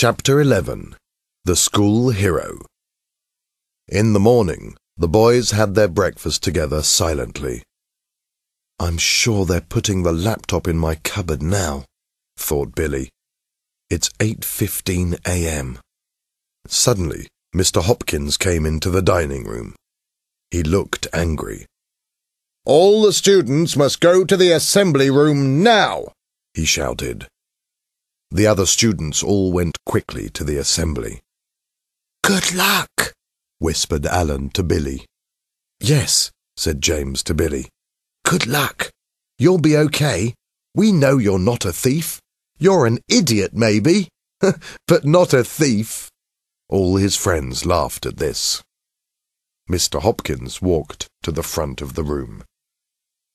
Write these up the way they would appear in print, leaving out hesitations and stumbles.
Chapter 11. The School Hero. In the morning, the boys had their breakfast together silently. "I'm sure they're putting the laptop in my cupboard now," thought Billy. "It's 8:15 a.m. Suddenly, Mr. Hopkins came into the dining room. He looked angry. "All the students must go to the assembly room now," he shouted. The other students all went quickly to the assembly. "Good luck," whispered Alan to Billy. "Yes," said James to Billy. "Good luck. You'll be okay. We know you're not a thief. You're an idiot, maybe, but not a thief." All his friends laughed at this. Mr. Hopkins walked to the front of the room.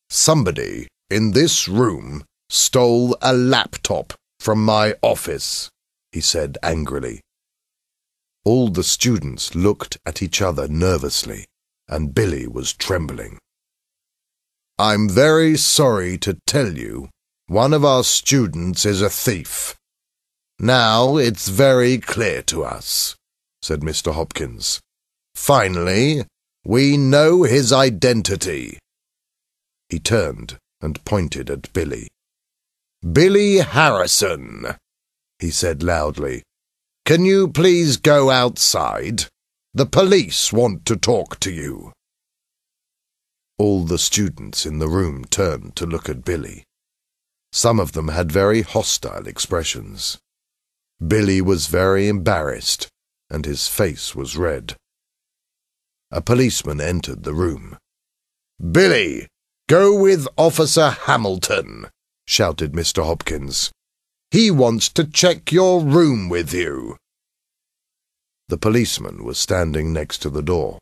"Somebody in this room stole a laptop from my office," he said angrily. All the students looked at each other nervously, and Billy was trembling. "I'm very sorry to tell you, one of our students is a thief. Now it's very clear to us," said Mr. Hopkins. "Finally, we know his identity." He turned and pointed at Billy. "Billy Harrison," he said loudly. "Can you please go outside? The police want to talk to you." All the students in the room turned to look at Billy. Some of them had very hostile expressions. Billy was very embarrassed, and his face was red. A policeman entered the room. "Billy, go with Officer Hamilton," shouted Mr. Hopkins. "He wants to check your room with you." The policeman was standing next to the door.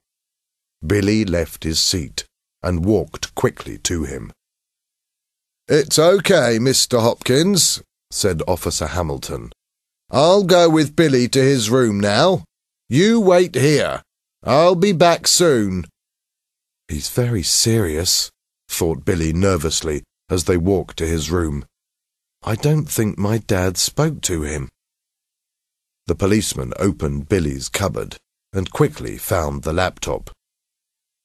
Billy left his seat and walked quickly to him. "It's okay, Mr. Hopkins," said Officer Hamilton. "I'll go with Billy to his room now. You wait here. I'll be back soon." "He's very serious," thought Billy nervously as they walked to his room. "I don't think my dad spoke to him." The policeman opened Billy's cupboard and quickly found the laptop.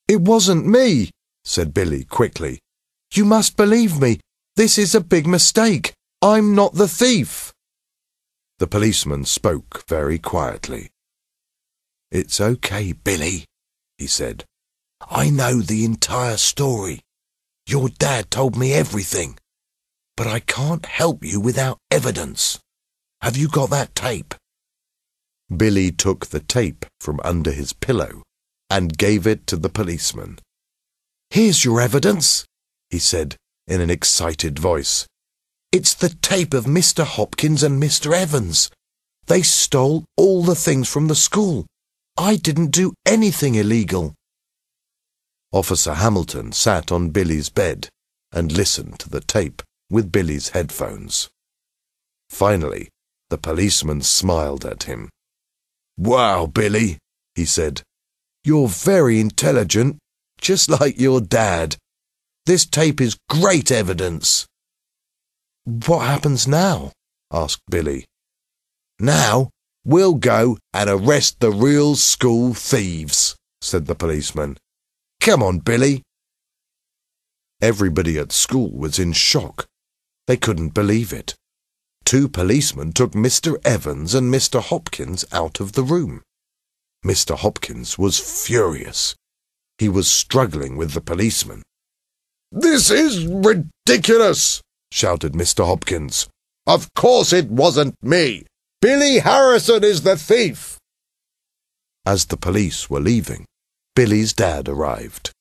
"It wasn't me," said Billy quickly. "You must believe me. This is a big mistake. I'm not the thief." The policeman spoke very quietly. "It's okay, Billy," he said. "I know the entire story. Your dad told me everything. But I can't help you without evidence. Have you got that tape?" Billy took the tape from under his pillow and gave it to the policeman. "Here's your evidence," he said in an excited voice. "It's the tape of Mr. Hopkins and Mr. Evans. They stole all the things from the school. I didn't do anything illegal." Officer Hamilton sat on Billy's bed and listened to the tape with Billy's headphones. Finally, the policeman smiled at him. "Wow, Billy," he said. "You're very intelligent, just like your dad. This tape is great evidence." "What happens now?" asked Billy. "Now, we'll go and arrest the real school thieves," said the policeman. "Come on, Billy." Everybody at school was in shock. They couldn't believe it. 2 policemen took Mr. Evans and Mr. Hopkins out of the room. Mr. Hopkins was furious. He was struggling with the policeman. "This is ridiculous," shouted Mr. Hopkins. "Of course it wasn't me. Billy Harrison is the thief." As the police were leaving, Billy's dad arrived.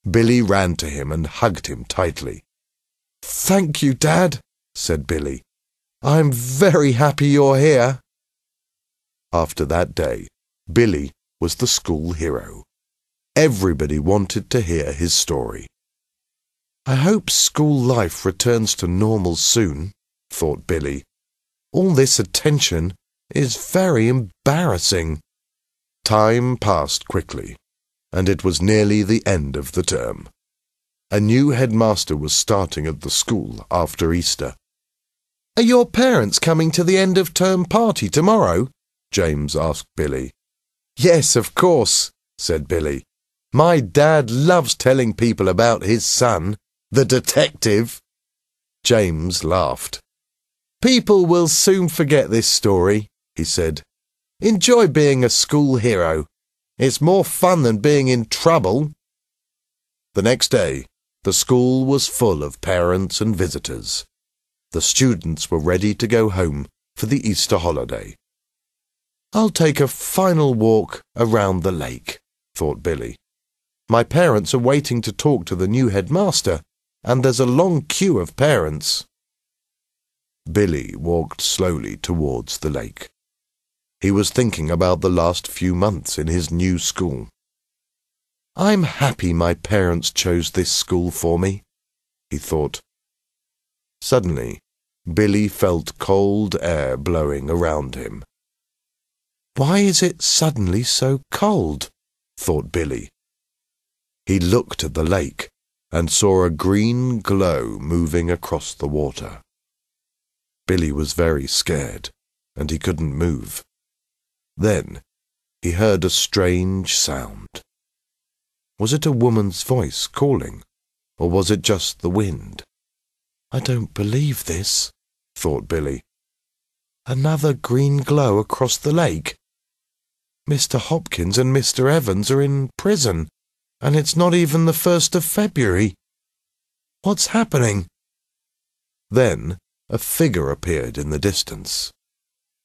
Billy ran to him and hugged him tightly. "Thank you, Dad," said Billy. "I'm very happy you're here." After that day, Billy was the school hero. Everybody wanted to hear his story. "I hope school life returns to normal soon," thought Billy. "All this attention is very embarrassing." Time passed quickly, and it was nearly the end of the term. A new headmaster was starting at the school after Easter. Are your parents coming to the end-of-term party tomorrow? James asked Billy. Yes, of course, said Billy. My dad loves telling people about his son, the detective. James laughed. People will soon forget this story, he said. Enjoy being a school hero. It's more fun than being in trouble. The next day, the school was full of parents and visitors. The students were ready to go home for the Easter holiday. I'll take a final walk around the lake, thought Billy. My parents are waiting to talk to the new headmaster, and there's a long queue of parents. Billy walked slowly towards the lake. He was thinking about the last few months in his new school. I'm happy my parents chose this school for me, he thought. Suddenly, Billy felt cold air blowing around him. Why is it suddenly so cold? Thought Billy. He looked at the lake and saw a green glow moving across the water. Billy was very scared, and he couldn't move. Then he heard a strange sound. Was it a woman's voice calling, or was it just the wind? I don't believe this, thought Billy. Another green glow across the lake. Mr. Hopkins and Mr. Evans are in prison, and it's not even the 1st of February. What's happening? Then a figure appeared in the distance.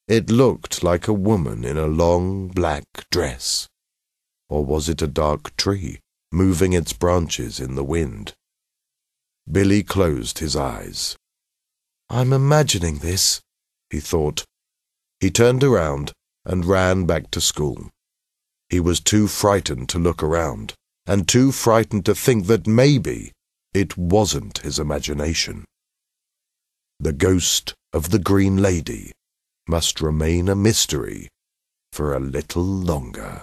It looked like a woman in a long black dress. Or was it a dark tree, moving its branches in the wind? Billy closed his eyes. I'm imagining this, he thought. He turned around and ran back to school. He was too frightened to look around, and too frightened to think that maybe it wasn't his imagination. The ghost of the Green Lady must remain a mystery for a little longer.